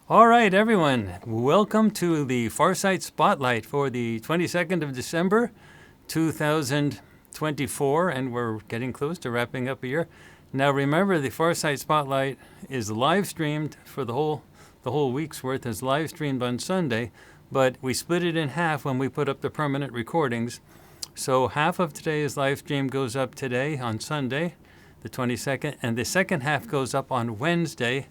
All right, everyone. Welcome to the Farsight Spotlight for the 22nd of December, 2024, and we're getting close to wrapping up a year. Now, remember, the Farsight Spotlight is live streamed for the whole week's worth is live streamed on Sunday, but we split it in half when we put up the permanent recordings. So half of today's live stream goes up today on Sunday, the 22nd, and the second half goes up on Wednesday,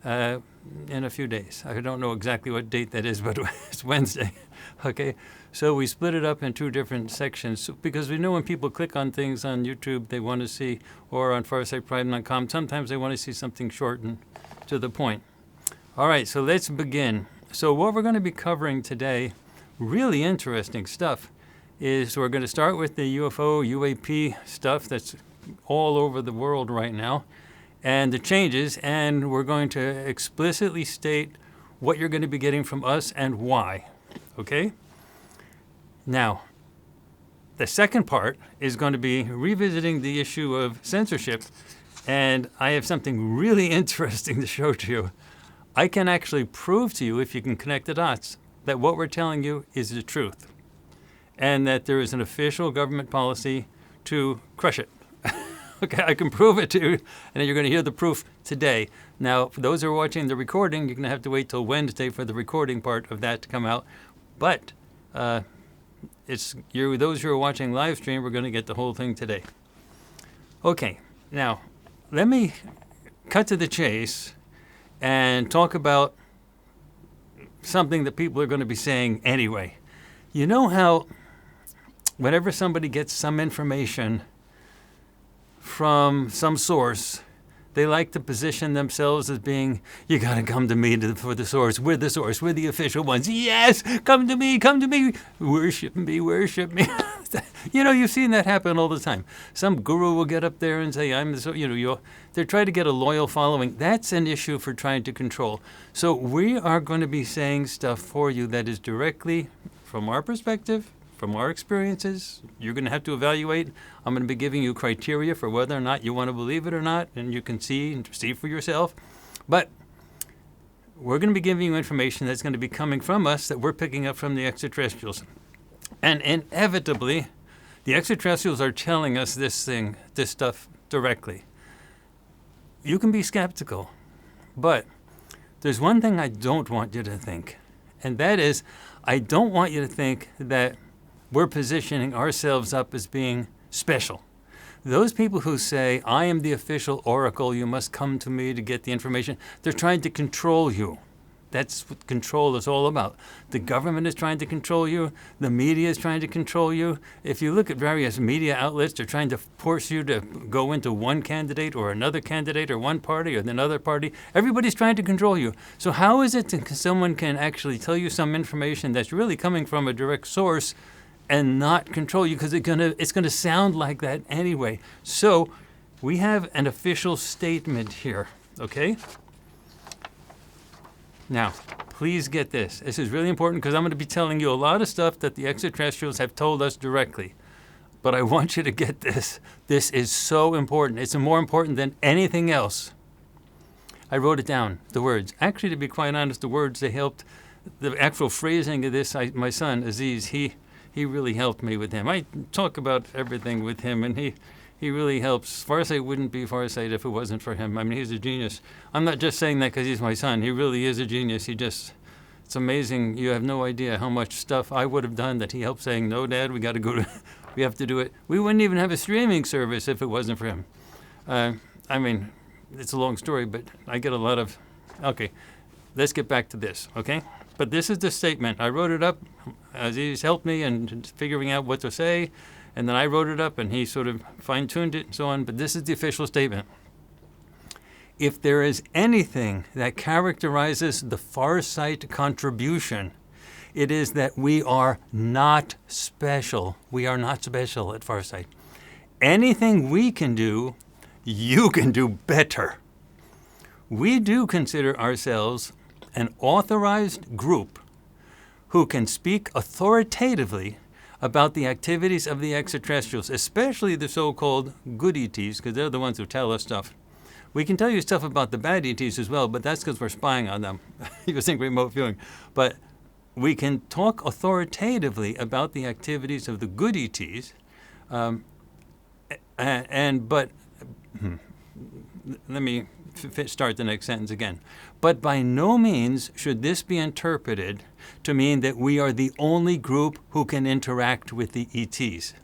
in a few days. I don't know exactly what date that is, but it's Wednesday. Okay, so we split it up in two different sections because we know when people click on things on YouTube they want to see, or on FarsightPrime.com, sometimes they want to see something short and to the point. All right, so let's begin. So what we're going to be covering today, really interesting stuff, is we're going to start with the UFO, UAP stuff that's all over the world right now, and the changes, and we're going to explicitly state what you're going to be getting from us and why, okay? Now, the second part is going to be revisiting the issue of censorship, and I have something really interesting to show to you. I can actually prove to you, if you can connect the dots, that what we're telling you is the truth, and that there is an official government policy to crush it. Okay, I can prove it to you, and you're going to hear the proof today. Now, for those who are watching the recording, you're going to have to wait till Wednesday for the recording part of that to come out. But those who are watching live stream, we're going to get the whole thing today. Okay, now, let me cut to the chase and talk about something that people are going to be saying anyway. You know how whenever somebody gets some information from some source, they like to position themselves as being, you got to come to me for the source. We're the source. We're the official ones. Yes, come to me, worship me, worship me. You know, you've seen that happen all the time. Some guru will get up there and say, I'm the source. They're trying to get a loyal following. That's an issue for trying to control. So we are going to be saying stuff for you that is directly from our perspective, from our experiences. You're going to have to evaluate. I'm going to be giving you criteria for whether or not you want to believe it or not, and you can see for yourself. But we're going to be giving you information that's going to be coming from us that we're picking up from the extraterrestrials. And inevitably, the extraterrestrials are telling us this stuff directly. You can be skeptical, but there's one thing I don't want you to think, and that is I don't want you to think that we're positioning ourselves up as being special. Those people who say, I am the official oracle, you must come to me to get the information, they're trying to control you. That's what control is all about. The government is trying to control you. The media is trying to control you. If you look at various media outlets, they're trying to force you to go into one candidate or another candidate or one party or another party. Everybody's trying to control you. So how is it that someone can actually tell you some information that's really coming from a direct source and not control you, because it's gonna sound like that anyway. So we have an official statement here, okay? Now, please get this. This is really important because I'm going to be telling you a lot of stuff that the extraterrestrials have told us directly. But I want you to get this. This is so important. It's more important than anything else. I wrote it down, the words. Actually, to be quite honest, the words, they helped. The actual phrasing of this, my son, Aziz, he really helped me with him. I talk about everything with him, and he really helps. Farsight wouldn't be Farsight if it wasn't for him. I mean, he's a genius. I'm not just saying that because he's my son. He really is a genius. It's amazing. You have no idea how much stuff I would have done that he helped saying, no, Dad, we have to do it. We wouldn't even have a streaming service if it wasn't for him. I mean, it's a long story, but I get a lot of, okay, let's get back to this, okay? But this is the statement. I wrote it up. Aziz helped me in figuring out what to say, and then I wrote it up, and he sort of fine-tuned it and so on. But this is the official statement. If there is anything that characterizes the Farsight contribution, it is that we are not special. We are not special at Farsight. Anything we can do, you can do better. We do consider ourselves an authorized group who can speak authoritatively about the activities of the extraterrestrials, especially the so-called good ETs, because they're the ones who tell us stuff. We can tell you stuff about the bad ETs as well, but that's because we're spying on them using remote viewing. But we can talk authoritatively about the activities of the good ETs, but let me start the next sentence again. But by no means should this be interpreted to mean that we are the only group who can interact with the ETs.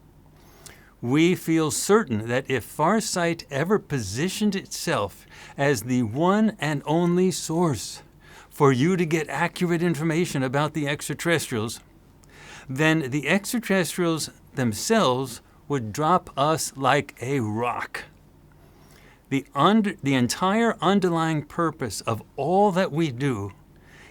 We feel certain that if Farsight ever positioned itself as the one and only source for you to get accurate information about the extraterrestrials, then the extraterrestrials themselves would drop us like a rock. The entire underlying purpose of all that we do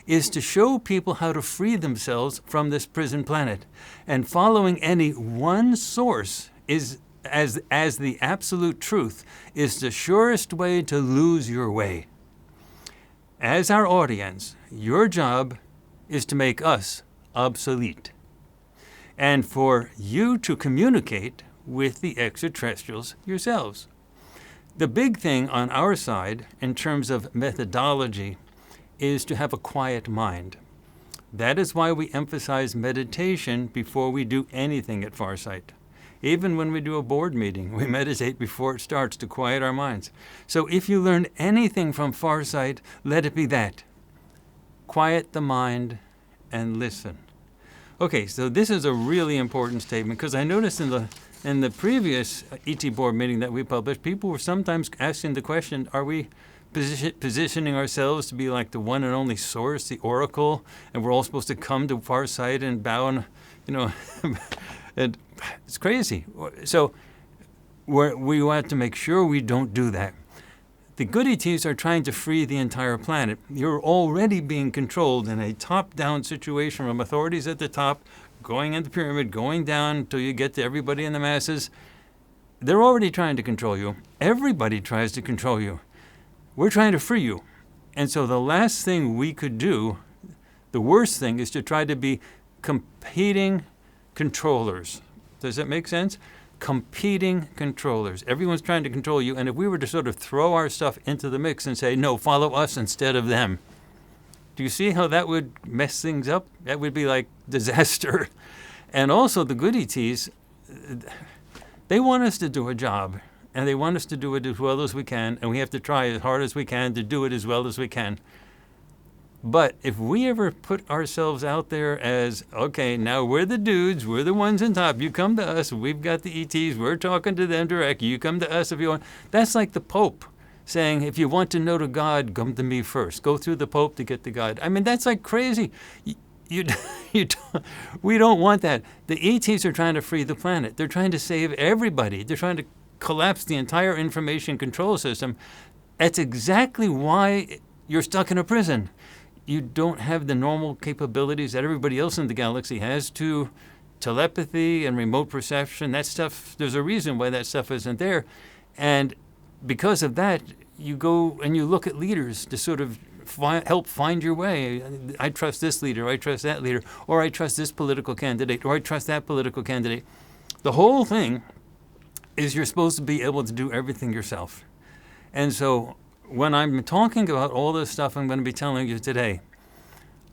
is to show people how to free themselves from this prison planet. And following any one source is as the absolute truth is the surest way to lose your way. As our audience, your job is to make us obsolete, and for you to communicate with the extraterrestrials yourselves. The big thing on our side, in terms of methodology, is to have a quiet mind. That is why we emphasize meditation before we do anything at Farsight. Even when we do a board meeting, we meditate before it starts to quiet our minds. So if you learn anything from Farsight, let it be that. Quiet the mind and listen. Okay, so this is a really important statement, because I noticed in the previous ET board meeting that we published, people were sometimes asking the question, are we positioning ourselves to be like the one and only source, the oracle, and we're all supposed to come to Farsight and bow and, and it's crazy. So we want to make sure we don't do that. The good ETs are trying to free the entire planet. You're already being controlled in a top-down situation from authorities at the top, going in the pyramid, going down until you get to everybody in the masses. They're already trying to control you. Everybody tries to control you. We're trying to free you. And so the last thing we could do, the worst thing, is to try to be competing controllers. Does that make sense? Competing controllers. Everyone's trying to control you, and if we were to sort of throw our stuff into the mix and say, no, follow us instead of them, do you see how that would mess things up? That would be like disaster. And also the good ETs, they want us to do a job, and they want us to do it as well as we can, and we have to try as hard as we can to do it as well as we can. But if we ever put ourselves out there as, okay, now we're the dudes, we're the ones on top, you come to us, we've got the ETs, we're talking to them direct, you come to us if you want. That's like the Pope saying, if you want to know to God, come to me first. Go through the Pope to get to God. I mean, that's like crazy. We don't want that. The ETs are trying to free the planet. They're trying to save everybody. They're trying to collapse the entire information control system. That's exactly why you're stuck in a prison. You don't have the normal capabilities that everybody else in the galaxy has to telepathy and remote perception. That stuff, there's a reason why that stuff isn't there. And because of that, you go and you look at leaders to sort of help find your way. I trust this leader, I trust that leader, or I trust this political candidate, or I trust that political candidate. The whole thing is you're supposed to be able to do everything yourself. And so when I'm talking about all this stuff I'm going to be telling you today,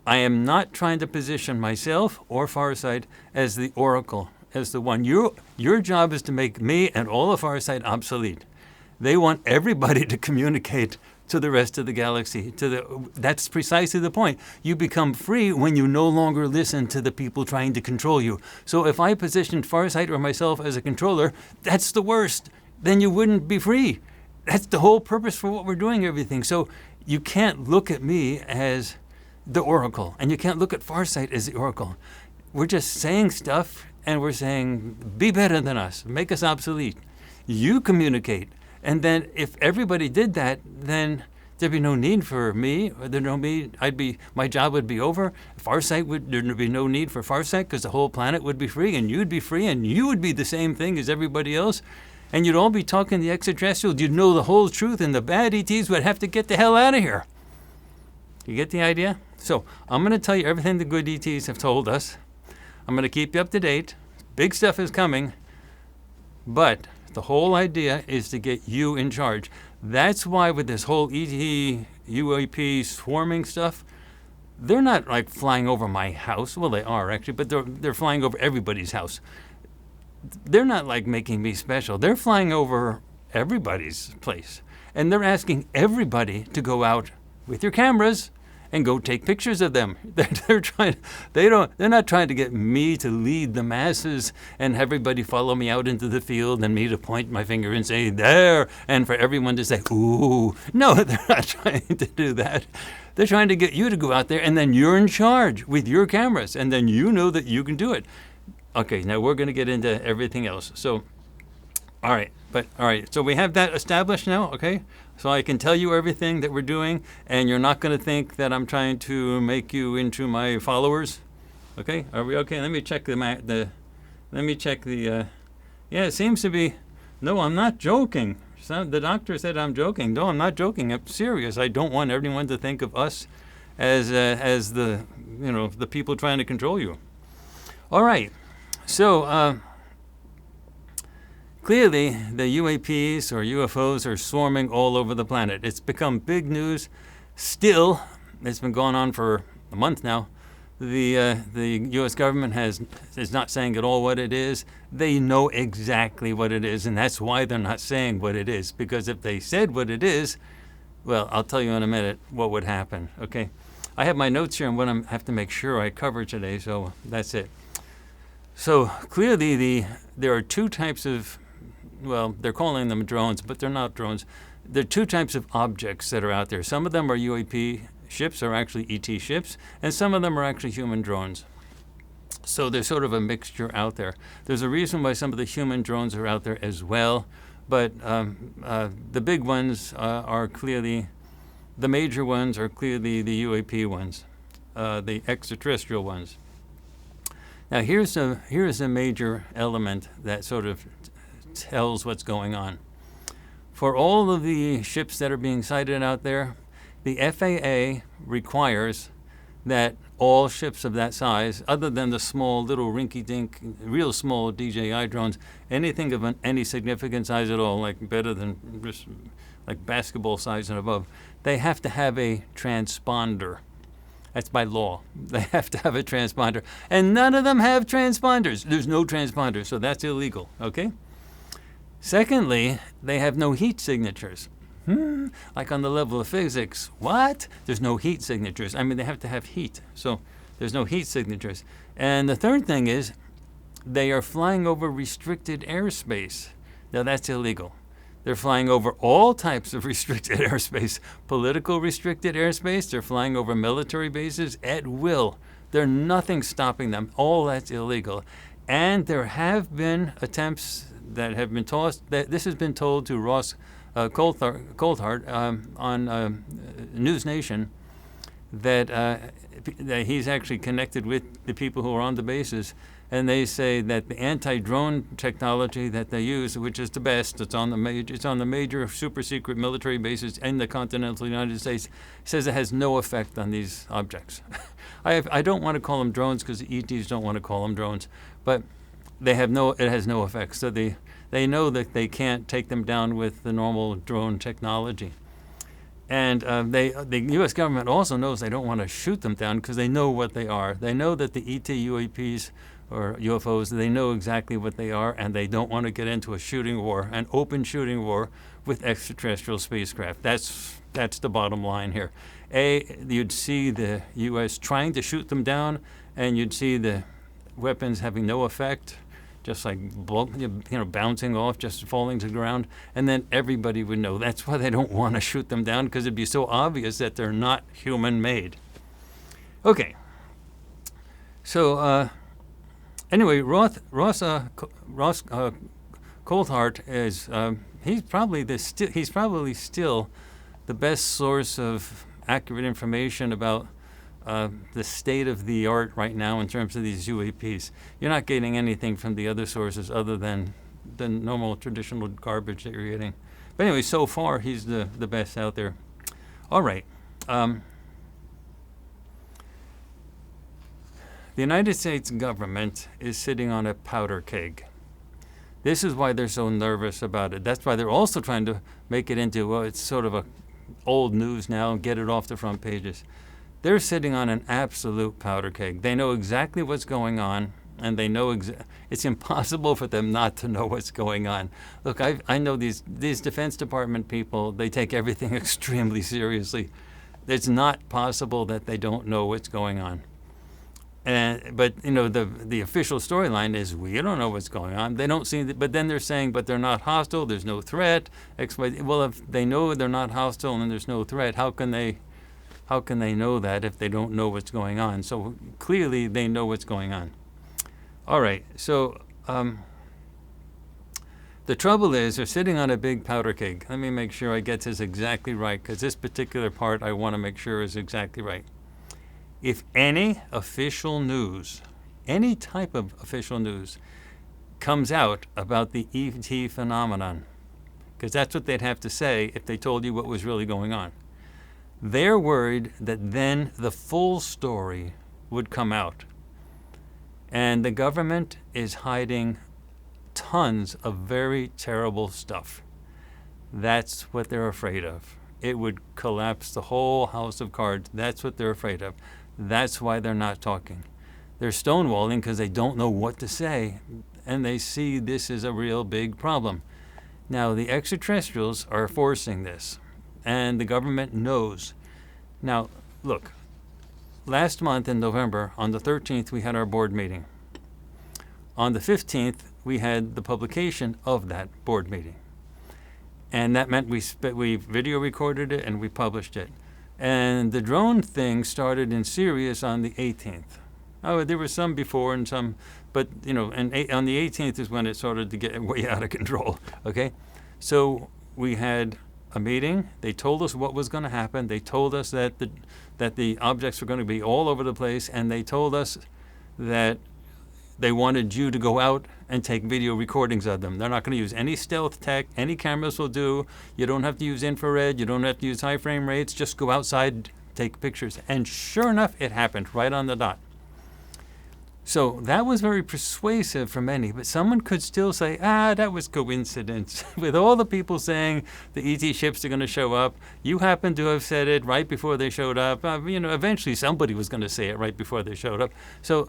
I am not trying to position myself or Farsight as the oracle, as the one. Your job is to make me and all of Farsight obsolete. They want everybody to communicate to the rest of the galaxy. That's precisely the point. You become free when you no longer listen to the people trying to control you. So if I positioned Farsight or myself as a controller, that's the worst. Then you wouldn't be free. That's the whole purpose for what we're doing everything. So you can't look at me as the oracle, and you can't look at Farsight as the oracle. We're just saying stuff, and we're saying, be better than us, make us obsolete. You communicate. And then if everybody did that, then there'd be no need for me. My job would be over. There'd be no need for Farsight, because the whole planet would be free, and you'd be free, and you would be the same thing as everybody else. And you'd all be talking to the extraterrestrials. You'd know the whole truth, and the bad ETs would have to get the hell out of here. You get the idea? So I'm going to tell you everything the good ETs have told us. I'm going to keep you up to date. Big stuff is coming. But the whole idea is to get you in charge. That's why with this whole ET, UAP swarming stuff, they're not like flying over my house. Well, they are actually, but they're flying over everybody's house. They're not like making me special. They're flying over everybody's place. And they're asking everybody to go out with your cameras and go take pictures of them. They're not trying to get me to lead the masses and everybody follow me out into the field and me to point my finger and say, there, and for everyone to say, ooh. No, they're not trying to do that. They're trying to get you to go out there, and then you're in charge with your cameras, and then you know that you can do it. Okay, now we're going to get into everything else. So, all right, so we have that established now, okay? So I can tell you everything that we're doing, and you're not going to think that I'm trying to make you into my followers, okay? Are we okay? Let me check yeah, it seems to be, no, I'm not joking. The doctor said I'm joking. No, I'm not joking. I'm serious. I don't want everyone to think of us as the, the people trying to control you. All right. So clearly the UAPs or UFOs are swarming all over the planet. It's become big news. Still, it's been going on for a month now. The U.S. government is not saying at all what it is. They know exactly what it is, and that's why they're not saying what it is. Because if they said what it is, well, I'll tell you in a minute what would happen. Okay, I have my notes here on what I have to make sure I cover today. So that's it. So clearly, there are two types of, well, they're calling them drones, but they're not drones. There are two types of objects that are out there. Some of them are UAP ships, are actually ET ships, and some of them are actually human drones. So there's sort of a mixture out there. There's a reason why some of the human drones are out there as well, but the big ones are clearly, the major ones are clearly the UAP ones, the extraterrestrial ones. Now here's a major element that sort of tells what's going on. For all of the ships that are being sighted out there, the FAA requires that all ships of that size, other than the small little rinky-dink, real small DJI drones, anything of any significant size at all, like better than just like basketball size and above, they have to have a transponder. That's by law. They have to have a transponder. And none of them have transponders. There's no transponder, so that's illegal, okay? Secondly, they have no heat signatures. Like on the level of physics, what? There's no heat signatures. I mean, they have to have heat, so there's no heat signatures. And the third thing is, they are flying over restricted airspace. Now, that's illegal. They're flying over all types of restricted airspace. Political restricted airspace, they're flying over military bases at will. There's nothing stopping them. All that's illegal. And there have been attempts that have been tossed, that this has been told to Ross Coulthard on News Nation, that he's actually connected with the people who are on the bases, and they say that the anti-drone technology that they use, which is the best, it's on the major super secret military bases in the continental United States, says it has no effect on these objects. I don't want to call them drones because the ETs don't want to call them drones, but it has no effect. So they know that they can't take them down with the normal drone technology. And the U.S. government also knows they don't want to shoot them down because they know what they are. They know that the ET UAPs or UFOs, they know exactly what they are, and they don't want to get into a shooting war, an open shooting war with extraterrestrial spacecraft. That's the bottom line here. You'd see the U.S. trying to shoot them down, and you'd see the weapons having no effect, just like bouncing off, just falling to the ground, and then everybody would know. That's why they don't want to shoot them down, because it'd be so obvious that they're not human-made. Okay. So anyway, Ross Coulthard is he's probably still the best source of accurate information about the state of the art right now in terms of these UAPs. You're not getting anything from the other sources other than the normal traditional garbage that you're getting. But anyway, so far he's the best out there. All right. The United States government is sitting on a powder keg. This is why they're so nervous about it. That's why they're also trying to make it into, well, it's sort of a old news now and get it off the front pages. They're sitting on an absolute powder keg. They know exactly what's going on, and they know it's impossible for them not to know what's going on. Look, I know these Defense Department people, they take everything extremely seriously. It's not possible that they don't know what's going on. But the official storyline is we don't know what's going on. They don't see, but then they're saying, but they're not hostile. There's no threat. Well, if they know they're not hostile and there's no threat, how can they know that if they don't know what's going on? So clearly they know what's going on. All right. So the trouble is they're sitting on a big powder keg. Let me make sure I get this exactly right, because this particular part I want to make sure is exactly right. If any official news, any type of official news, comes out about the ET phenomenon, because that's what they'd have to say if they told you what was really going on, they're worried that then the full story would come out. And the government is hiding tons of very terrible stuff. That's what they're afraid of. It would collapse the whole house of cards. That's what they're afraid of. That's why they're not talking. They're stonewalling because they don't know what to say, and they see this is a real big problem. Now, the extraterrestrials are forcing this, and the government knows. Now, look, last month in November, on the 13th, we had our board meeting. On the 15th, we had the publication of that board meeting. And that meant we video recorded it and we published it. And the drone thing started in Sirius on the 18th. Oh, there were some before and some, but and on the 18th is when it started to get way out of control. Okay, so we had a meeting. They told us what was going to happen. They told us that the objects were going to be all over the place, and they told us that they wanted you to go out and take video recordings of them. They're not going to use any stealth tech. Any cameras will do. You don't have to use infrared. You don't have to use high frame rates. Just go outside, take pictures. And sure enough, it happened right on the dot. So that was very persuasive for many, but someone could still say, that was coincidence. With all the people saying the ET ships are going to show up, you happen to have said it right before they showed up. Eventually somebody was going to say it right before they showed up. So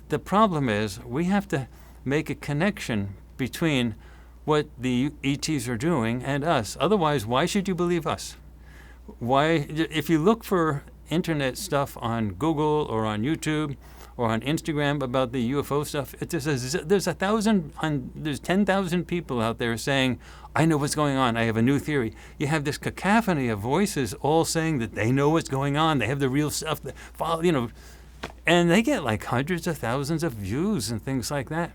the problem is we have to make a connection between what the ETs are doing and us. Otherwise, why should you believe us? Why, if you look for internet stuff on Google or on YouTube or on Instagram about the UFO stuff, there's 10,000 people out there saying, I know what's going on. I have a new theory. You have this cacophony of voices all saying that they know what's going on. They have the real stuff that follow, and they get like hundreds of thousands of views and things like that.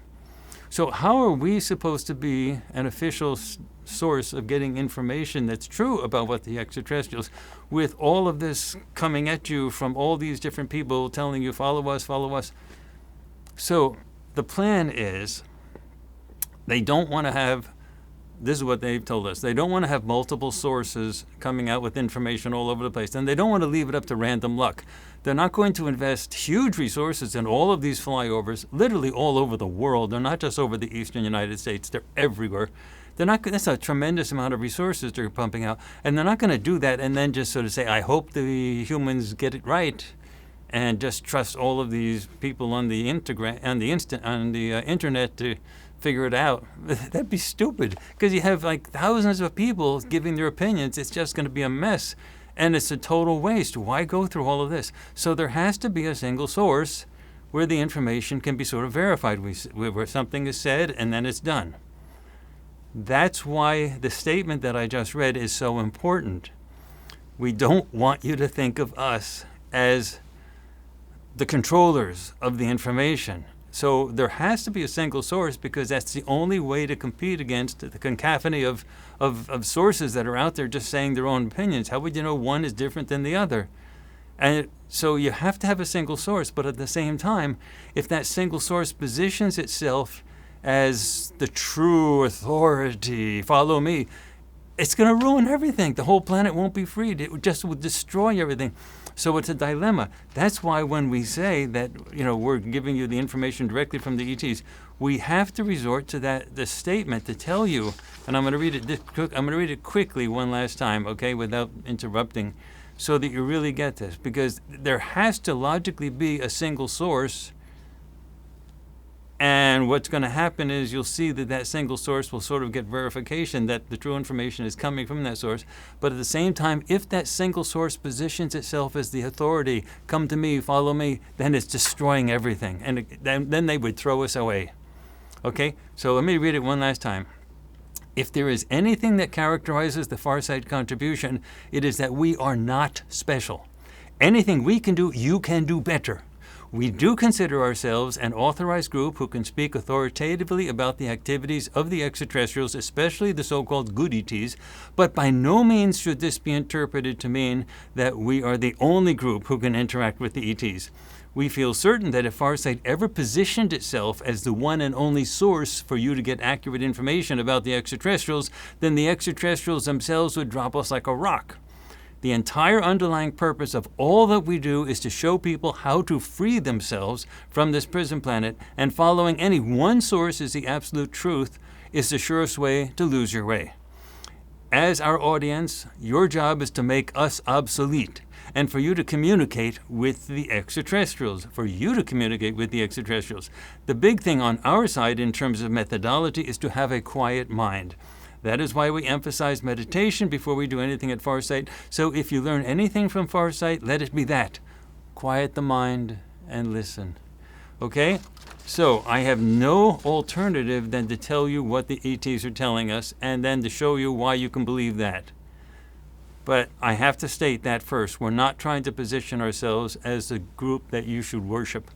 So how are we supposed to be an official source of getting information that's true about what the extraterrestrials, with all of this coming at you from all these different people telling you, follow us, follow us? So the plan is they don't want to have, this is what they've told us, they don't want to have multiple sources coming out with information all over the place, and they don't want to leave it up to random luck. They're not going to invest huge resources in all of these flyovers, literally all over the world. They're not just over the eastern United States, they're everywhere. That's a tremendous amount of resources they're pumping out, and they're not going to do that and then just sort of say, I hope the humans get it right, and just trust all of these people on the internet to figure it out. That'd be stupid, because you have like thousands of people giving their opinions. It's just going to be a mess, and it's a total waste. Why go through all of this? So there has to be a single source where the information can be sort of verified, where something is said and then it's done. That's why the statement that I just read is so important. We don't want you to think of us as the controllers of the information. So there has to be a single source, because that's the only way to compete against the cacophony of sources that are out there just saying their own opinions. How would you know one is different than the other? And so you have to have a single source, but at the same time, if that single source positions itself as the true authority, follow me, it's going to ruin everything. The whole planet won't be freed. It just would destroy everything. So it's a dilemma. That's why when we say that, we're giving you the information directly from the ETs, we have to resort to the statement to tell you, and I'm going to read it quickly one last time, okay, without interrupting, so that you really get this, because there has to logically be a single source. And what's going to happen is you'll see that single source will sort of get verification that the true information is coming from that source. But at the same time, if that single source positions itself as the authority, come to me, follow me, then it's destroying everything. And then they would throw us away. Okay? So let me read it one last time. If there is anything that characterizes the Farsight contribution, it is that we are not special. Anything we can do, you can do better. We do consider ourselves an authorized group who can speak authoritatively about the activities of the extraterrestrials, especially the so-called good ETs, but by no means should this be interpreted to mean that we are the only group who can interact with the ETs. We feel certain that if Farsight ever positioned itself as the one and only source for you to get accurate information about the extraterrestrials, then the extraterrestrials themselves would drop us like a rock. The entire underlying purpose of all that we do is to show people how to free themselves from this prison planet, and following any one source as the absolute truth is the surest way to lose your way. As our audience, your job is to make us obsolete, and for you to communicate with the extraterrestrials, The big thing on our side in terms of methodology is to have a quiet mind. That is why we emphasize meditation before we do anything at Farsight. So if you learn anything from Farsight, let it be that. Quiet the mind and listen. Okay? So I have no alternative than to tell you what the ETs are telling us and then to show you why you can believe that. But I have to state that first. We're not trying to position ourselves as the group that you should worship.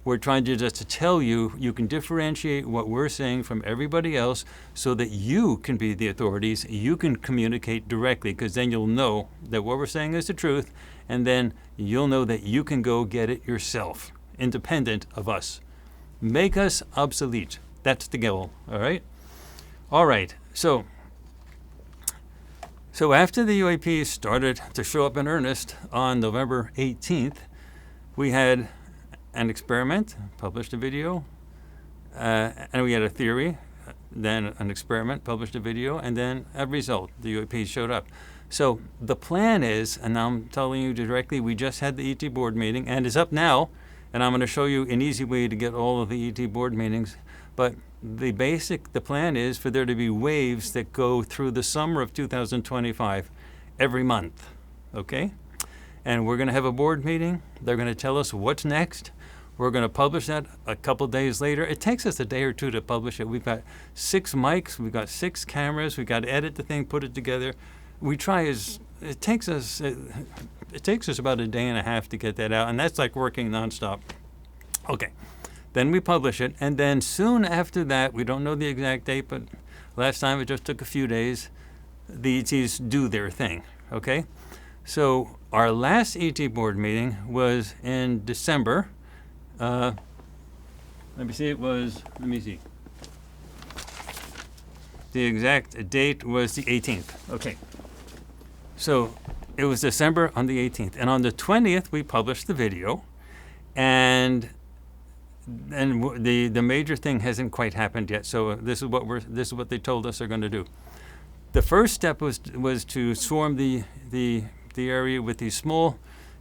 We're trying to just tell you, you can differentiate what we're saying from everybody else so that you can be the authorities, you can communicate directly, because then you'll know that what we're saying is the truth, and then you'll know that you can go get it yourself, independent of us. Make us obsolete. That's the goal, all right? All right, so after the UAPs started to show up in earnest on November 18th, we had an experiment, published a video, and we had a theory, then an experiment, published a video, and then a result. The UAPs showed up. So the plan is, and now I'm telling you directly, we just had the ET board meeting, and it's up now, and I'm going to show you an easy way to get all of the ET board meetings. But the plan is for there to be waves that go through the summer of 2025 every month, okay? And we're going to have a board meeting. They're going to tell us what's next. We're going to publish that a couple days later. It takes us a day or two to publish it. We've got 6 mics. We've got 6 cameras. We've got to edit the thing, put it together. It takes us about a day and a half to get that out, and that's like working nonstop. Okay. Then we publish it, and then soon after that, we don't know the exact date, but last time it just took a few days, the ETs do their thing, okay? So our last ET board meeting was in December. Let me see. The exact date was the 18th. Okay. So it was December on the 18th. And on the 20th, we published the video. And the major thing hasn't quite happened yet. So this is what they told us they're going to do. The first step was to swarm the area with these small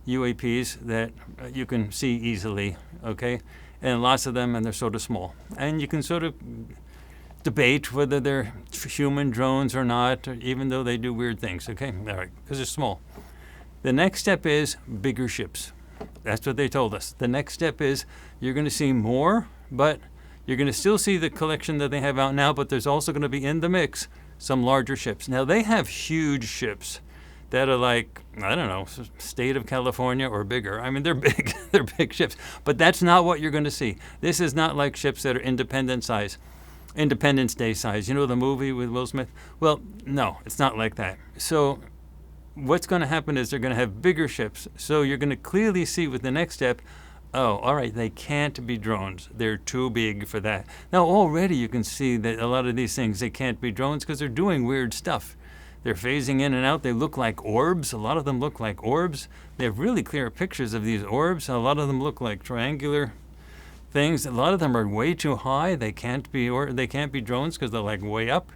UAPs that you can see easily, okay? And lots of them, and they're sort of small. And you can sort of debate whether they're human drones or not, even though they do weird things, okay? All right, because they're small. The next step is bigger ships. That's what they told us. The next step is you're going to see more, but you're going to still see the collection that they have out now, but there's also going to be in the mix some larger ships. Now, they have huge ships that are like, I don't know, state of California or bigger. I mean, they're big. They're big ships. But that's not what you're going to see. This is not like ships that are Independence Day size. You know the movie with Will Smith? Well, no, it's not like that. So what's going to happen is they're going to have bigger ships. So you're going to clearly see with the next step, oh, all right, they can't be drones. They're too big for that. Now, already you can see that a lot of these things, they can't be drones because they're doing weird stuff. They're phasing in and out. They look like orbs. A lot of them look like orbs. They have really clear pictures of these orbs. A lot of them look like triangular things. A lot of them are way too high. They can't be drones because they're like way up.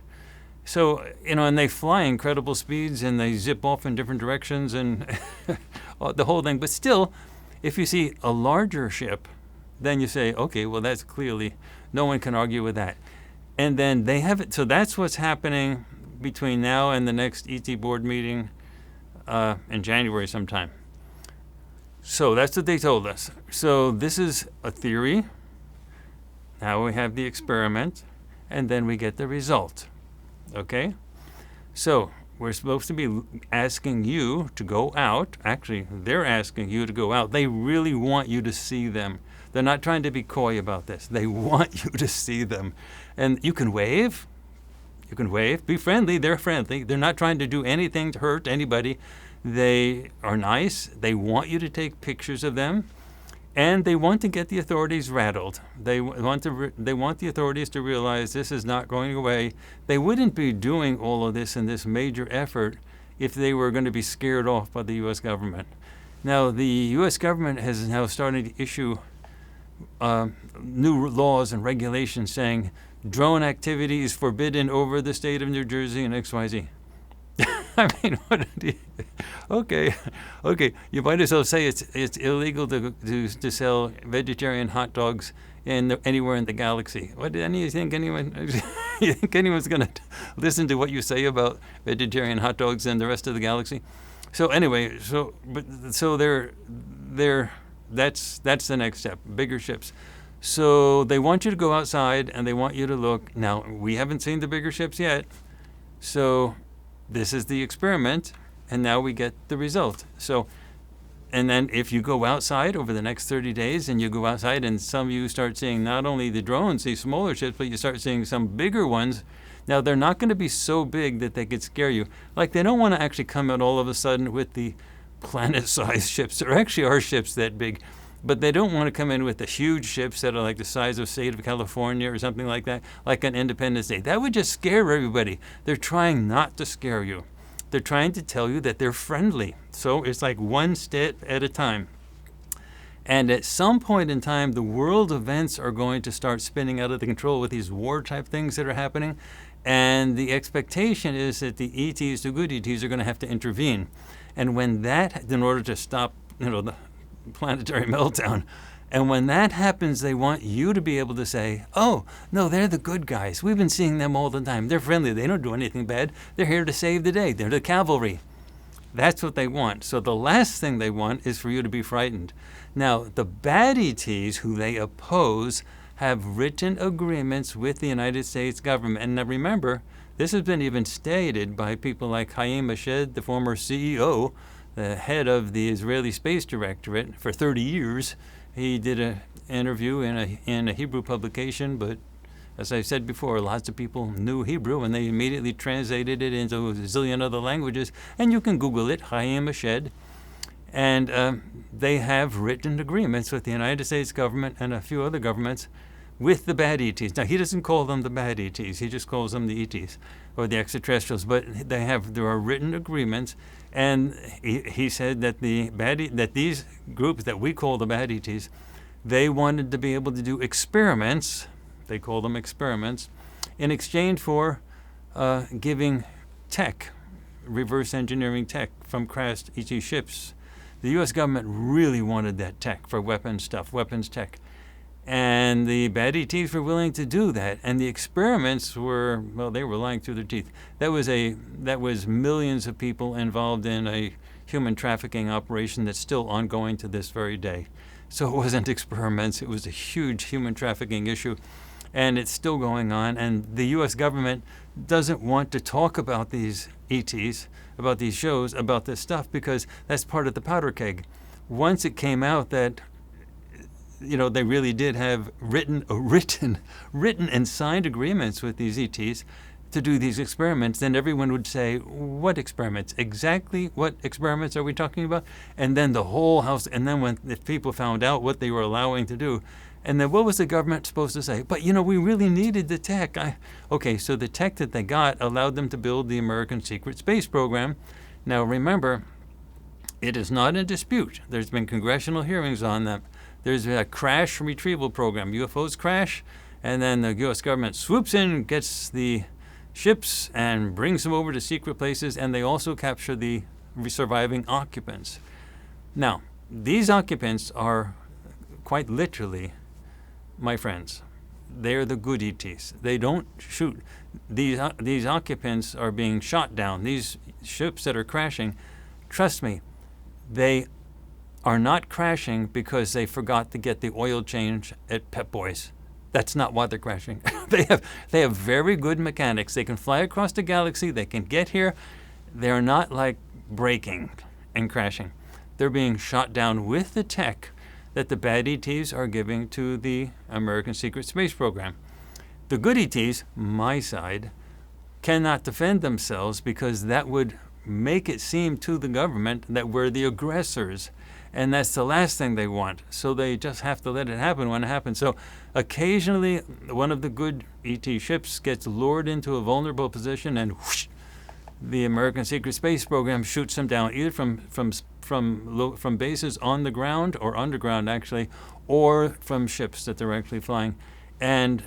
So, and they fly incredible speeds and they zip off in different directions and the whole thing. But still, if you see a larger ship, then you say, okay, well, that's clearly, no one can argue with that. And then they have it. So that's what's happening between now and the next ET board meeting in January sometime. So that's what they told us. So this is a theory. Now we have the experiment, and then we get the result. Okay? So we're supposed to be asking you to go out. Actually, they're asking you to go out. They really want you to see them. They're not trying to be coy about this. They want you to see them. And you can wave. You can wave. Be friendly. They're friendly. They're not trying to do anything to hurt anybody. They are nice. They want you to take pictures of them. And they want to get the authorities rattled. They want the authorities to realize this is not going away. They wouldn't be doing all of this in this major effort if they were going to be scared off by the U.S. government. Now, the U.S. government has now started to issue new laws and regulations saying drone activity is forbidden over the state of New Jersey and XYZ. I mean, okay. You might as well say it's illegal to sell vegetarian hot dogs anywhere in the galaxy. You think anyone's going to listen to what you say about vegetarian hot dogs in the rest of the galaxy? So anyway, that's the next step. Bigger ships. So they want you to go outside and they want you to look. Now we haven't seen the bigger ships yet, so. This is the experiment, and now we get the result. So, and then if you go outside over the next 30 days, and you go outside, and some of you start seeing not only the drones, these smaller ships, but you start seeing some bigger ones. Now, they're not going to be so big that they could scare you. Like, they don't want to actually come out all of a sudden with the planet-sized ships. There actually are ships that big. But they don't want to come in with the huge ships that are like the size of the state of California or something like that, like an Independence Day. That would just scare everybody. They're trying not to scare you. They're trying to tell you that they're friendly. So it's like one step at a time. And at some point in time, the world events are going to start spinning out of the control with these war-type things that are happening. And the expectation is that the ETs, the good ETs, are going to have to intervene. And when that, in order to stop, the planetary meltdown. And when that happens, they want you to be able to say, oh, no, they're the good guys. We've been seeing them all the time. They're friendly. They don't do anything bad. They're here to save the day. They're the cavalry. That's what they want. So the last thing they want is for you to be frightened. Now, the bad ETs, who they oppose, have written agreements with the United States government. And now remember, this has been even stated by people like Chaim Mashed, the former CEO, the head of the Israeli Space Directorate for 30 years. He did an interview in a Hebrew publication, but as I said before, lots of people knew Hebrew and they immediately translated it into a zillion other languages. And you can Google it, Chaim Mashed. And they have written agreements with the United States government and a few other governments with the bad ETs. Now, he doesn't call them the bad ETs. He just calls them the ETs or the extraterrestrials. But there are written agreements. And he said that that these groups that we call the bad ETs, they wanted to be able to do experiments, they call them experiments, in exchange for giving tech, reverse engineering tech from crashed ET ships. The U.S. government really wanted that tech for weapons stuff, weapons tech. And the bad ETs were willing to do that. And the experiments were, well, they were lying through their teeth. That was millions of people involved in a human trafficking operation that's still ongoing to this very day. So it wasn't experiments. It was a huge human trafficking issue. And it's still going on. And the U.S. government doesn't want to talk about these ETs, about these shows, about this stuff, because that's part of the powder keg. Once it came out that they really did have written and signed agreements with these ETs to do these experiments, then everyone would say, what experiments? Exactly what experiments are we talking about? And then the whole house, and then if people found out what they were allowing to do, And then what was the government supposed to say? But, we really needed the tech. Okay, so the tech that they got allowed them to build the American secret space program. Now, remember, it is not in dispute. There's been congressional hearings on that. There's a crash retrieval program. UFOs crash, and then the U.S. government swoops in, gets the ships, and brings them over to secret places, and they also capture the surviving occupants. Now, these occupants are quite literally my friends. They're the good ETs. They don't shoot. These occupants are being shot down. These ships that are crashing, trust me, they are not crashing because they forgot to get the oil change at Pep Boys. That's not why they're crashing. They have very good mechanics. They can fly across the galaxy. They can get here. They're not like braking and crashing. They're being shot down with the tech that the bad ETs are giving to the American secret space program. The good ETs, my side, cannot defend themselves because that would make it seem to the government that we're the aggressors. And that's the last thing they want. So they just have to let it happen when it happens. So occasionally, one of the good ET ships gets lured into a vulnerable position, and whoosh, the American secret space program shoots them down, either from bases on the ground or underground, actually, or from ships that they're actually flying. And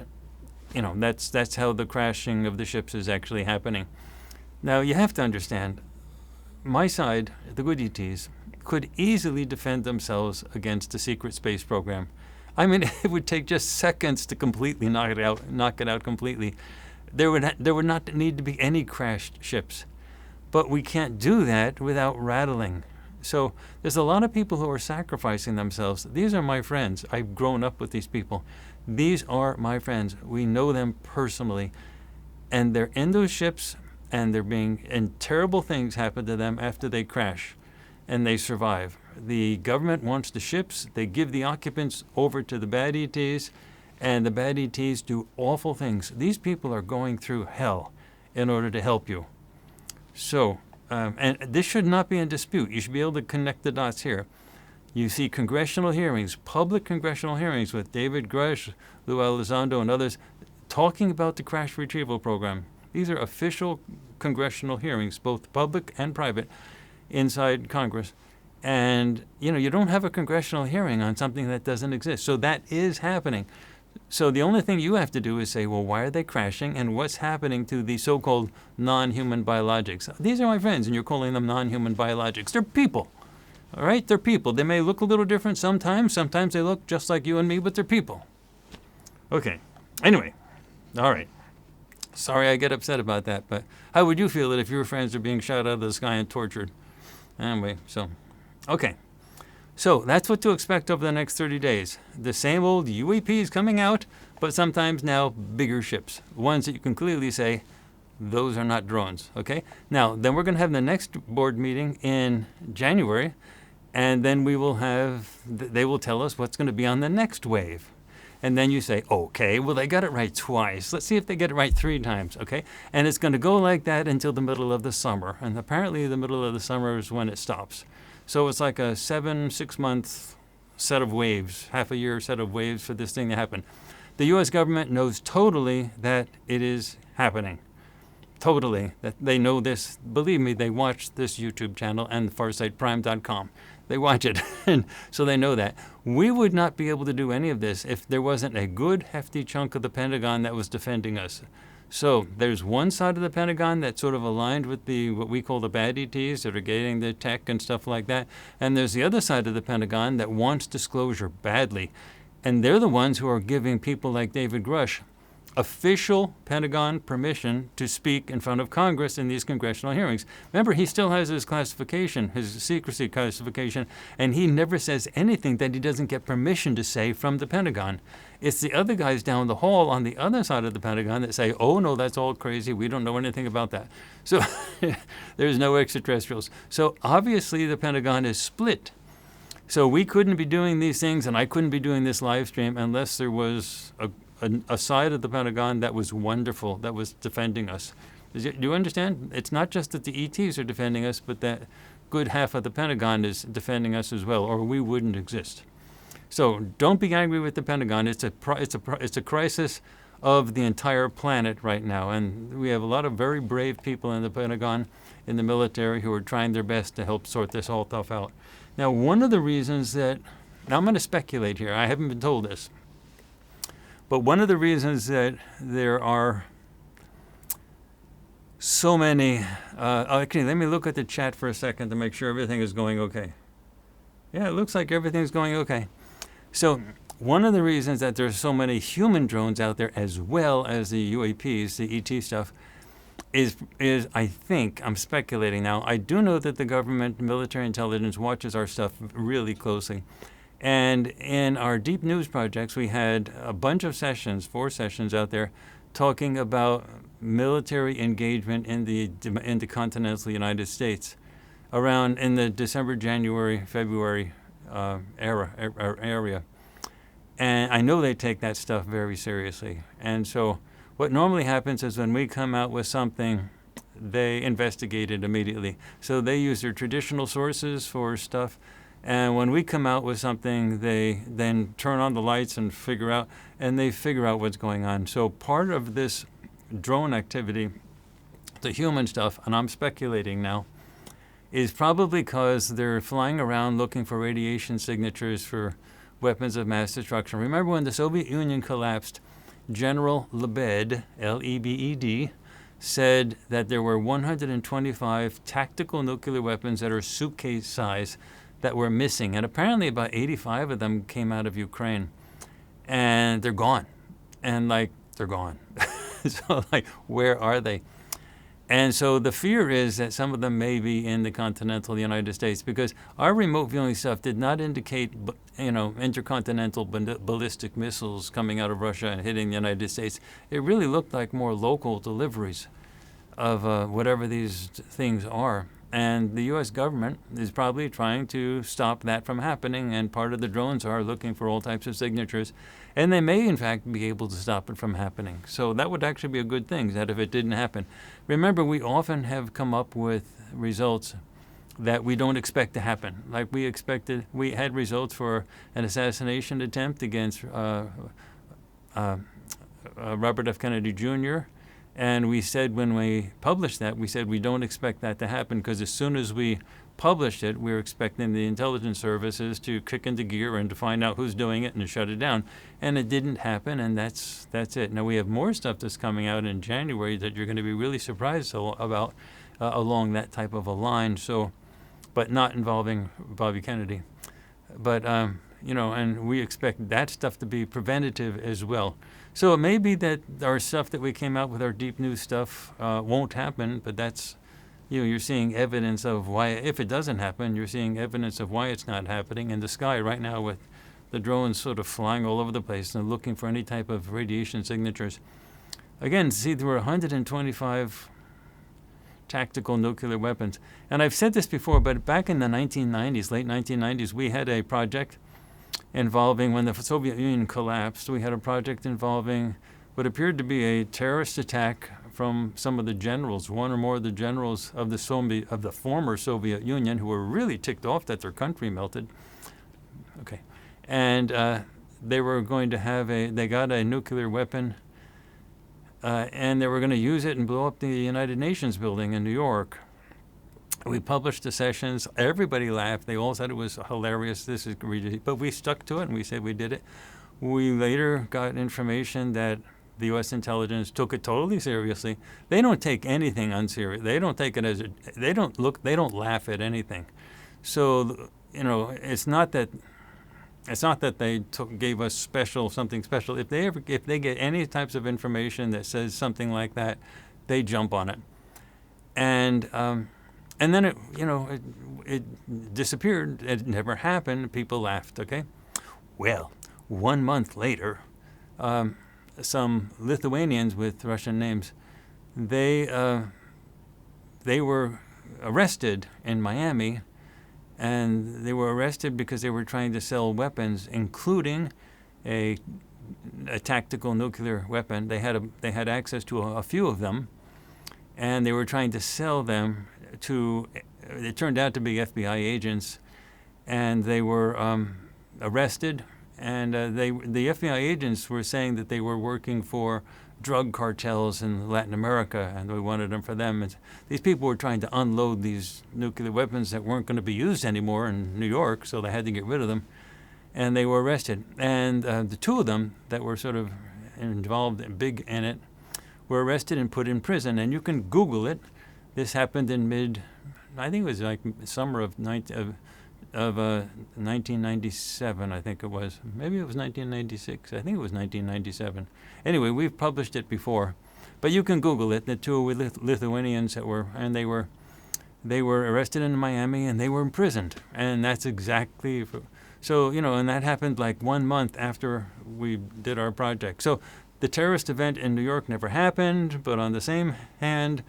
that's how the crashing of the ships is actually happening. Now you have to understand, my side, the good ETs, could easily defend themselves against the secret space program. I mean, it would take just seconds to completely knock it out completely. There would not need to be any crashed ships. But we can't do that without rattling. So there's a lot of people who are sacrificing themselves. These are my friends. I've grown up with these people. These are my friends. We know them personally. And they're in those ships, and terrible things happen to them after they crash. And they survive. The government wants the ships. They give the occupants over to the bad ETs, and the bad ETs do awful things. These people are going through hell in order to help you. So, and this should not be in dispute. You should be able to connect the dots here. You see congressional hearings, public congressional hearings with David Grush, Lou Elizondo, and others talking about the crash retrieval program. These are official congressional hearings, both public and private, inside Congress. And, you don't have a congressional hearing on something that doesn't exist. So that is happening. So the only thing you have to do is say, well, why are they crashing, and what's happening to the so-called non-human biologics? These are my friends, and you're calling them non-human biologics. They're people, all right? They're people. They may look a little different sometimes. Sometimes they look just like you and me, but they're people. Okay. Anyway, all right. Sorry I get upset about that, but how would you feel if your friends are being shot out of the sky and tortured? Anyway, okay. So that's what to expect over the next 30 days. The same old UAPs coming out, but sometimes now bigger ships. Ones that you can clearly say, those are not drones, okay? Now, then we're going to have the next board meeting in January, and then they will tell us what's going to be on the next wave. And then you say, okay, well, they got it right twice. Let's see if they get it right 3 times, okay? And it's going to go like that until the middle of the summer. And apparently the middle of the summer is when it stops. So it's like a 6-month set of waves, half a year set of waves for this thing to happen. The U.S. government knows totally that it is happening. Totally. That they know this. Believe me, they watch this YouTube channel and FarsightPrime.com. They watch it, and so they know that. We would not be able to do any of this if there wasn't a good, hefty chunk of the Pentagon that was defending us. So there's one side of the Pentagon that's sort of aligned with what we call the bad ETs that are getting the tech and stuff like that. And there's the other side of the Pentagon that wants disclosure badly. And they're the ones who are giving people like David Grush official Pentagon permission to speak in front of Congress in these congressional hearings. Remember, he still has his classification, his secrecy classification, and he never says anything that he doesn't get permission to say from the Pentagon. It's the other guys down the hall on the other side of the Pentagon that say, oh, no, that's all crazy. We don't know anything about that. So there's no extraterrestrials. So obviously the Pentagon is split. So we couldn't be doing these things, and I couldn't be doing this live stream unless there was a side of the Pentagon that was wonderful, that was defending us. Do you understand? It's not just that the ETs are defending us, but that good half of the Pentagon is defending us as well, or we wouldn't exist. So don't be angry with the Pentagon. It's a crisis of the entire planet right now, and we have a lot of very brave people in the Pentagon, in the military, who are trying their best to help sort this whole stuff out. Now, one of the reasons that, now I'm going to speculate here. I haven't been told this, but one of the reasons that there are so many. Actually, let me look at the chat for a second to make sure everything is going okay. Yeah, it looks like everything's going okay. So one of the reasons that there's so many human drones out there as well as the UAPs, the ET stuff, is I think, I'm speculating now, I do know that the government, military intelligence, watches our stuff really closely. And in our deep news projects, we had a bunch of sessions, 4 sessions out there, talking about military engagement in the continental United States around in the December, January, February area. And I know they take that stuff very seriously. And so what normally happens is when we come out with something, they investigate it immediately. So they use their traditional sources for stuff. And when we come out with something, they then turn on the lights and figure out what's going on. So part of this drone activity, the human stuff, and I'm speculating now, is probably because they're flying around looking for radiation signatures for weapons of mass destruction. Remember when the Soviet Union collapsed, General Lebed, L-E-B-E-D, said that there were 125 tactical nuclear weapons that are suitcase size that were missing. And apparently about 85 of them came out of Ukraine. And they're gone. And they're gone. So where are they? And so the fear is that some of them may be in the continental United States, because our remote viewing stuff did not indicate, intercontinental ballistic missiles coming out of Russia and hitting the United States. It really looked like more local deliveries of whatever these things are. And the U.S. government is probably trying to stop that from happening, and part of the drones are looking for all types of signatures. And they may, in fact, be able to stop it from happening. So that would actually be a good thing, that if it didn't happen. Remember, we often have come up with results that we don't expect to happen. Like we had results for an assassination attempt against Robert F. Kennedy Jr., and we said when we published that, we said we don't expect that to happen, because as soon as we published it, we were expecting the intelligence services to kick into gear and to find out who's doing it and to shut it down. And it didn't happen, and that's it. Now we have more stuff that's coming out in January that you're going to be really surprised about along that type of a line. So, but not involving Bobby Kennedy. But and we expect that stuff to be preventative as well. So it may be that our stuff that we came out with, our deep news stuff, won't happen, but that's, you're seeing evidence of why, if it doesn't happen, you're seeing evidence of why it's not happening in the sky right now, with the drones sort of flying all over the place and looking for any type of radiation signatures. Again, see, there were 125 tactical nuclear weapons. And I've said this before, but back in the 1990s, late 1990s, we had a project involving, when the Soviet Union collapsed, we had a project involving what appeared to be a terrorist attack from some of the generals, one or more of the generals of the former Soviet Union, who were really ticked off that their country melted. Okay, and they were going to they got a nuclear weapon, and they were going to use it and blow up the United Nations building in New York. We published the sessions. Everybody laughed. They all said it was hilarious. This is ridiculous. But we stuck to it, and we said we did it. We later got information that the U.S. intelligence took it totally seriously. They don't take anything unserious. They don't take it they don't laugh at anything. So, it's not that they gave us something special. If they get any types of information that says something like that, they jump on it. And then it disappeared. It never happened. People laughed. Okay, well, 1 month later, some Lithuanians with Russian names, they were arrested in Miami, and they were arrested because they were trying to sell weapons, including a tactical nuclear weapon. They had access to a few of them, and they were trying to sell them to, it turned out to be FBI agents, and they were arrested And the FBI agents were saying that they were working for drug cartels in Latin America, and we wanted them for them. And these people were trying to unload these nuclear weapons that weren't going to be used anymore in New York, so they had to get rid of them. And they were arrested. And the two of them that were sort of involved big in it were arrested and put in prison. And you can Google it. This happened in I think it was like summer of 1997, I think it was. Maybe it was 1996. I think it was 1997. Anyway, we've published it before. But you can Google it. The two were Lithuanians they were arrested in Miami and they were imprisoned. And that's exactly... So, and that happened like 1 month after we did our project. So the terrorist event in New York never happened, but on the same hand,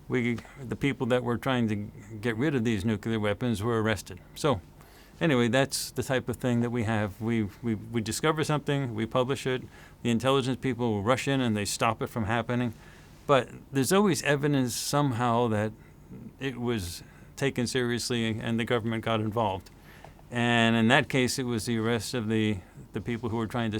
the people that were trying to get rid of these nuclear weapons were arrested. So anyway, that's the type of thing that we have. We discover something, we publish it, the intelligence people will rush in and they stop it from happening. But there's always evidence somehow that it was taken seriously and the government got involved. And in that case, it was the arrest of the people who were trying to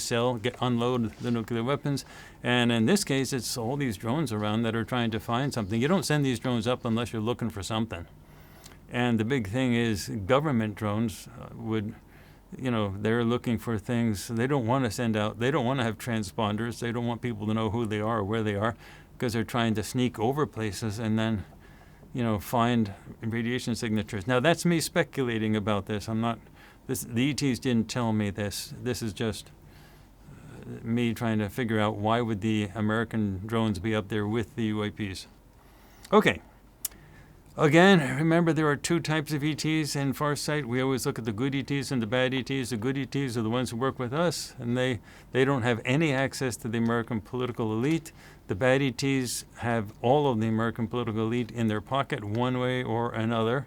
unload the nuclear weapons. And in this case, it's all these drones around that are trying to find something. You don't send these drones up unless you're looking for something. And the big thing is government drones they're looking for things. They don't want to send out, they don't want to have transponders. They don't want people to know who they are or where they are because they're trying to sneak over places and then find radiation signatures. Now, that's me speculating about this. The ETs didn't tell me this. This is just me trying to figure out why would the American drones be up there with the UAPs. Okay. Again, remember there are two types of ETs in FARSIGHT. We always look at the good ETs and the bad ETs. The good ETs are the ones who work with us, and they don't have any access to the American political elite. The bad ETs have all of the American political elite in their pocket one way or another,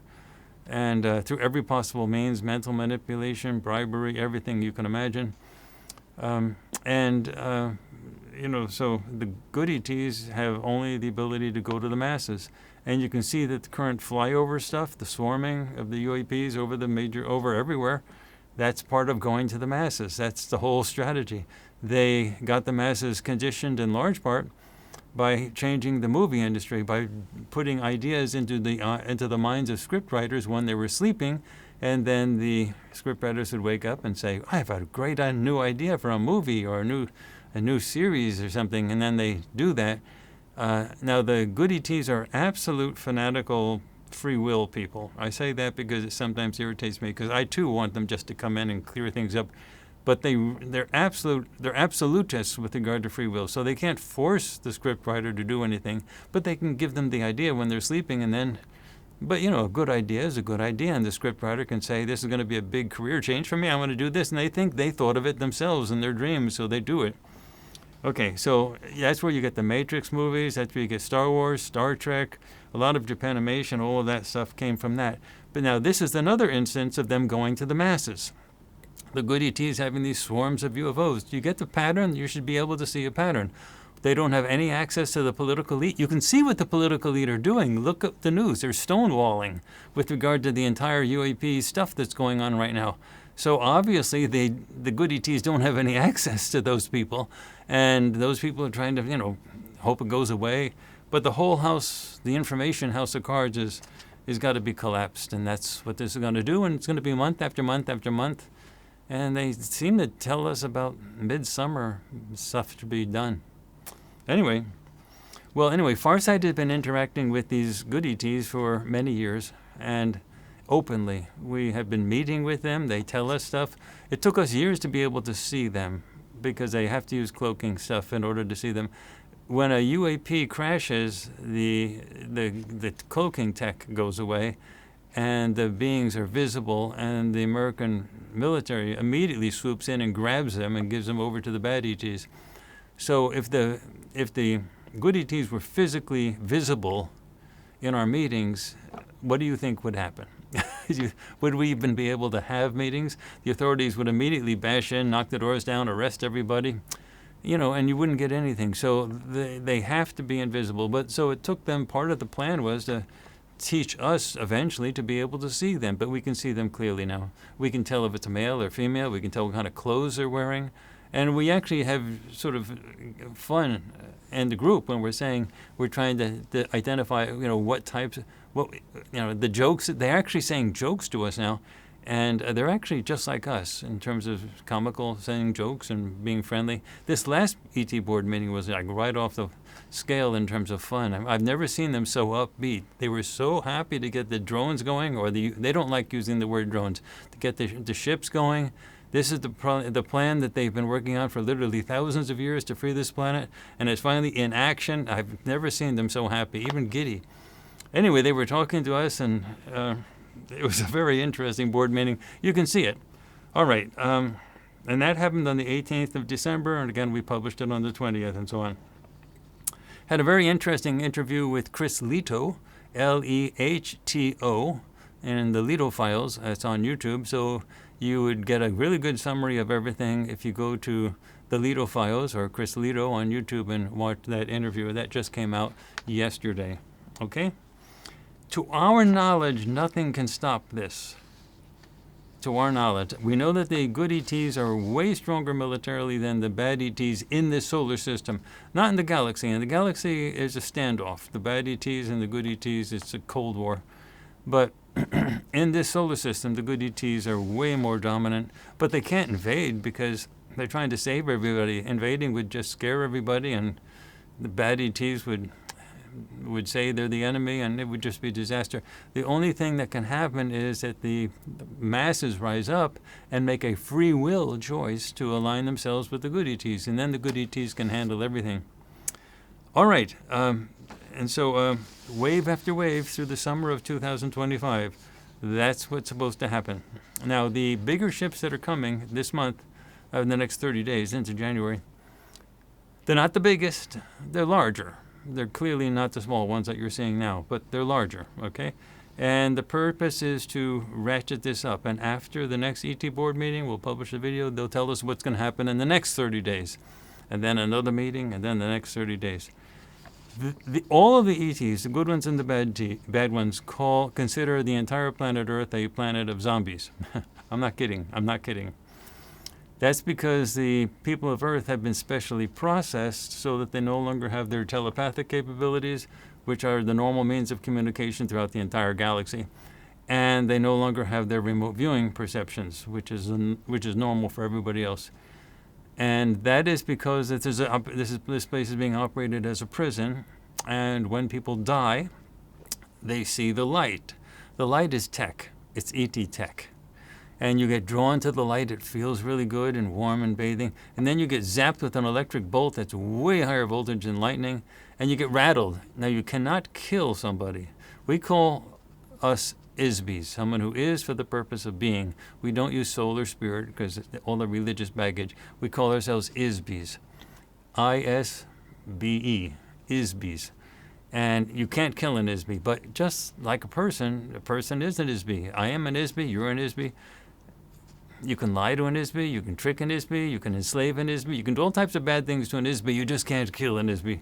and through every possible means, mental manipulation, bribery, everything you can imagine. So the good ETs have only the ability to go to the masses. And you can see that the current flyover stuff, the swarming of the UAPs over everywhere, that's part of going to the masses. That's the whole strategy. They got the masses conditioned in large part by changing the movie industry, by putting ideas into the minds of scriptwriters when they were sleeping, and then the scriptwriters would wake up and say, "I have a great new idea for a movie or a new series or something," and then they do that. Now, the good ETs are absolute fanatical free will people. I say that because it sometimes irritates me, because I too want them just to come in and clear things up. But they're absolutists with regard to free will. So they can't force the scriptwriter to do anything, but they can give them the idea when they're sleeping, and then, but a good idea is a good idea, and the scriptwriter can say, "This is going to be a big career change for me. I want to do this," and they think they thought of it themselves in their dreams, so they do it. Okay, so that's where you get the Matrix movies. That's where you get Star Wars, Star Trek. A lot of Japanimation, all of that stuff came from that. But now this is another instance of them going to the masses. The good ETs having these swarms of UFOs. Do you get the pattern? You should be able to see a pattern. They don't have any access to the political elite. You can see what the political elite are doing. Look at the news. They're stonewalling with regard to the entire UAP stuff that's going on right now. So obviously the good ETs don't have any access to those people, and those people are trying to, hope it goes away. But the whole house, the information house of cards is got to be collapsed, and that's what this is going to do, and it's going to be month after month after month. And they seem to tell us about midsummer stuff to be done. Anyway, FARSIGHT has been interacting with these good ETs for many years, and openly. We have been meeting with them. They tell us stuff. It took us years to be able to see them because they have to use cloaking stuff in order to see them. When a UAP crashes, the cloaking tech goes away, and the beings are visible, and the American military immediately swoops in and grabs them and gives them over to the bad ETs. So if the good ETs were physically visible in our meetings, what do you think would happen? Would we even be able to have meetings? The authorities would immediately bash in, knock the doors down, arrest everybody, and you wouldn't get anything. So they have to be invisible. But so it took them, part of the plan was to teach us eventually to be able to see them, but we can see them clearly now. We can tell if it's a male or female. We can tell what kind of clothes they're wearing. And we actually have sort of fun in the group when we're saying we're trying to identify, what types, the jokes. They're actually saying jokes to us now. And they're actually just like us in terms of comical, saying jokes and being friendly. This last ET board meeting was like right off the scale in terms of fun. I've never seen them so upbeat. They were so happy to get the drones going, or they don't like using the word drones, to get the ships going. This is the plan that they've been working on for literally thousands of years to free this planet, and it's finally in action. I've never seen them so happy, even giddy. Anyway, they were talking to us, and it was a very interesting board meeting. You can see it. All right. And that happened on the 18th of December, and again, we published it on the 20th and so on. Had a very interesting interview with Chris Lehto, Lehto, in the Lehto Files. It's on YouTube, so you would get a really good summary of everything if you go to the Lehto Files or Chris Lehto on YouTube and watch that interview. That just came out yesterday. Okay? To our knowledge, nothing can stop this. To our knowledge. We know that the good ETs are way stronger militarily than the bad ETs in this solar system. Not in the galaxy. In the galaxy, is a standoff. The bad ETs and the good ETs, it's a Cold War. But in this solar system, the good ETs are way more dominant. But they can't invade because they're trying to save everybody. Invading would just scare everybody, and the bad ETs would say they're the enemy, and it would just be disaster. The only thing that can happen is that the masses rise up and make a free will choice to align themselves with the good ETs, and then the good ETs can handle everything. All right, and so wave after wave through the summer of 2025, that's what's supposed to happen. Now, the bigger ships that are coming this month, in the next 30 days into January, they're not the biggest, they're larger. They're clearly not the small ones that you're seeing now, but they're larger, okay? And the purpose is to ratchet this up. And after the next ET board meeting, we'll publish a video. They'll tell us what's going to happen in the next 30 days. And then another meeting, and then the next 30 days. All of the ETs, the good ones and the bad ones, consider the entire planet Earth a planet of zombies. I'm not kidding. That's because the people of Earth have been specially processed so that they no longer have their telepathic capabilities, which are the normal means of communication throughout the entire galaxy. And they no longer have their remote viewing perceptions, which is normal for everybody else. And that is because this place is being operated as a prison, and when people die, they see the light. The light is tech. It's ET tech. And you get drawn to the light. It feels really good and warm and bathing. And then you get zapped with an electric bolt that's way higher voltage than lightning, and you get rattled. Now, you cannot kill somebody. We call us Isbys, someone who is for the purpose of being. We don't use soul or spirit because all the religious baggage. We call ourselves Isbys. I-S-B-E, Isbys. And you can't kill an Isby, but just like a person is an Isby. I am an Isby, you're an Isby. You can lie to an Isby, you can trick an Isby, you can enslave an Isby, you can do all types of bad things to an Isby, you just can't kill an Isby.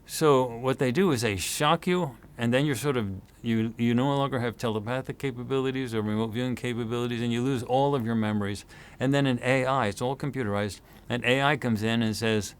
So what they do is they shock you, and then you no longer have telepathic capabilities or remote viewing capabilities, and you lose all of your memories. And then an AI, it's all computerized, an AI comes in and says,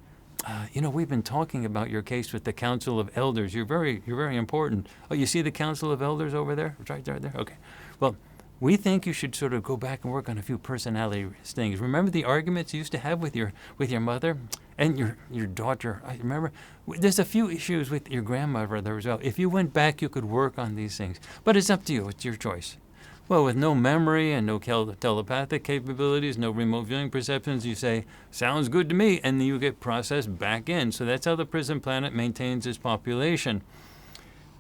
we've been talking about your case with the Council of Elders. You're very important. Oh, you see the Council of Elders over there? It's right there. Okay. Well, we think you should sort of go back and work on a few personality things. Remember the arguments you used to have with your mother and your daughter? I remember there's a few issues with your grandmother as well. If you went back, you could work on these things. But it's up to you. It's your choice. Well, with no memory and no telepathic capabilities, no remote viewing perceptions, you say, sounds good to me, and then you get processed back in. So that's how the prison planet maintains its population.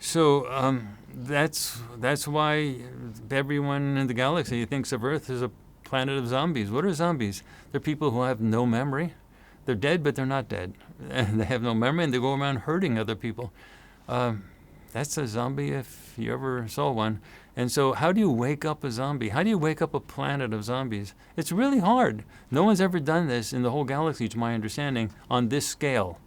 So that's why everyone in the galaxy thinks of Earth as a planet of zombies. What are zombies? They're people who have no memory. They're dead, but they're not dead. And they have no memory, and they go around hurting other people. That's a zombie if you ever saw one. And so how do you wake up a zombie? How do you wake up a planet of zombies? It's really hard. No one's ever done this in the whole galaxy, to my understanding, on this scale.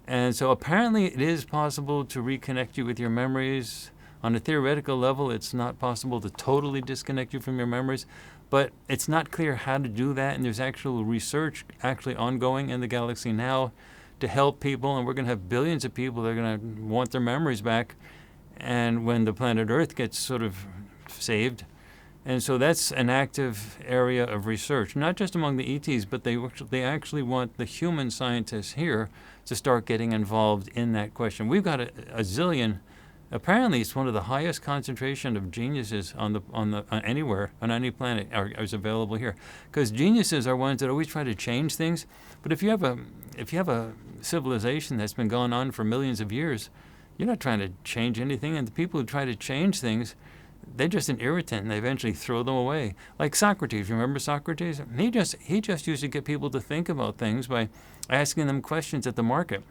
And so apparently it is possible to reconnect you with your memories On a theoretical level, it's not possible to totally disconnect you from your memories, but it's not clear how to do that, and there's actual research actually ongoing in the galaxy now to help people, and we're going to have billions of people that are going to want their memories back, and when the planet Earth gets sort of saved. And so that's an active area of research, not just among the ETs, but they actually want the human scientists here to start getting involved in that question. We've got a zillion. Apparently, it's one of the highest concentration of geniuses on anywhere on any planet is available here. Because geniuses are ones that always try to change things. But if you have a civilization that's been going on for millions of years, you're not trying to change anything. And the people who try to change things, they're just an irritant, and they eventually throw them away. Like Socrates, remember Socrates? He just used to get people to think about things by asking them questions at the market.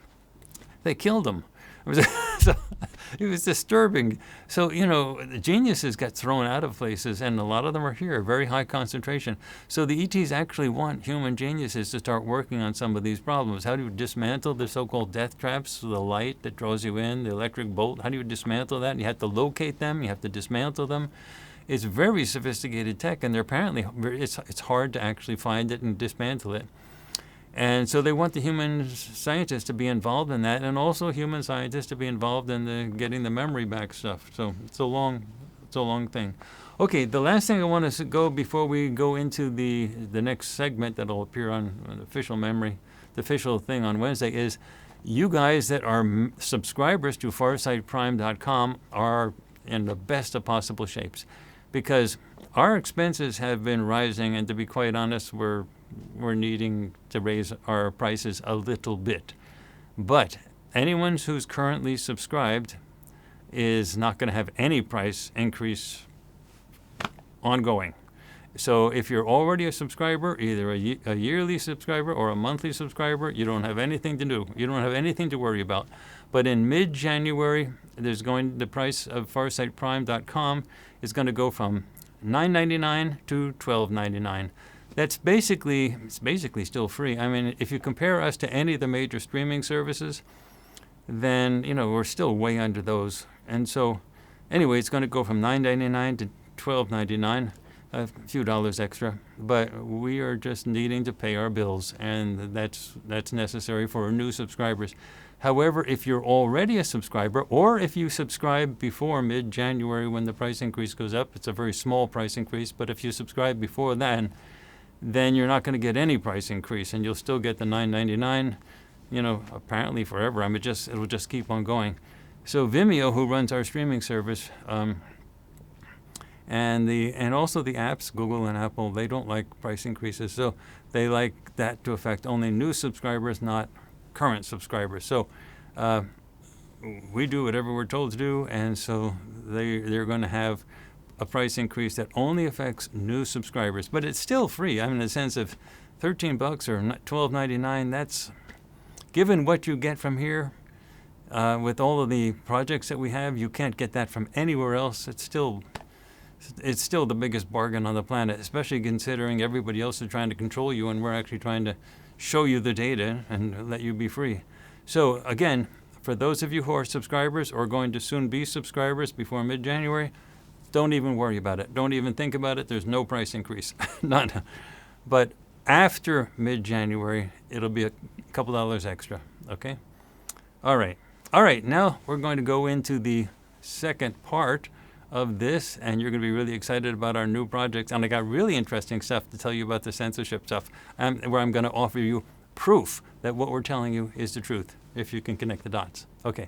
They killed him. It was disturbing. So, the geniuses got thrown out of places, and a lot of them are here, very high concentration. So the ETs actually want human geniuses to start working on some of these problems. How do you dismantle the so-called death traps, the light that draws you in, the electric bolt? How do you dismantle that? You have to locate them. You have to dismantle them. It's very sophisticated tech, and they're apparently it's hard to actually find it and dismantle it. And so they want the human scientists to be involved in that, and also human scientists to be involved in the getting the memory back stuff. So it's a long thing. Okay, the last thing I want to go before we go into the next segment that'll appear on the official memory, the official thing on Wednesday, is you guys that are subscribers to FarsightPrime.com are in the best of possible shapes, because our expenses have been rising, and to be quite honest, we're needing to raise our prices a little bit. But anyone who's currently subscribed is not going to have any price increase ongoing. So if you're already a subscriber, either a yearly subscriber or a monthly subscriber, you don't have anything to do. You don't have anything to worry about. But in mid-January, the price of FarsightPrime.com is going to go from $9.99 to $12.99. It's basically still free. I mean, if you compare us to any of the major streaming services, then, we're still way under those. And so, anyway, it's going to go from $9.99 to $12.99, a few dollars extra. But we are just needing to pay our bills, and that's necessary for our new subscribers. However, if you're already a subscriber, or if you subscribe before mid-January when the price increase goes up, it's a very small price increase, but if you subscribe before then you're not going to get any price increase, and you'll still get the $9.99, apparently forever. I mean, it'll just keep on going. So Vimeo, who runs our streaming service, and also the apps, Google and Apple, they don't like price increases, so they like that to affect only new subscribers, not current subscribers. So we do whatever we're told to do, and so they're going to have a price increase that only affects new subscribers, but it's still free. I mean, in the sense of $13 or $12.99. That's, given what you get from here, with all of the projects that we have, you can't get that from anywhere else. It's still the biggest bargain on the planet, especially considering everybody else is trying to control you, and we're actually trying to show you the data and let you be free. So again, for those of you who are subscribers or going to soon be subscribers before mid-January, don't even worry about it. Don't even think about it. There's no price increase. None. But after mid-January, it'll be a couple dollars extra. Okay? All right. Now we're going to go into the second part of this, and you're going to be really excited about our new projects. And I got really interesting stuff to tell you about the censorship stuff, where I'm going to offer you proof that what we're telling you is the truth, if you can connect the dots. Okay.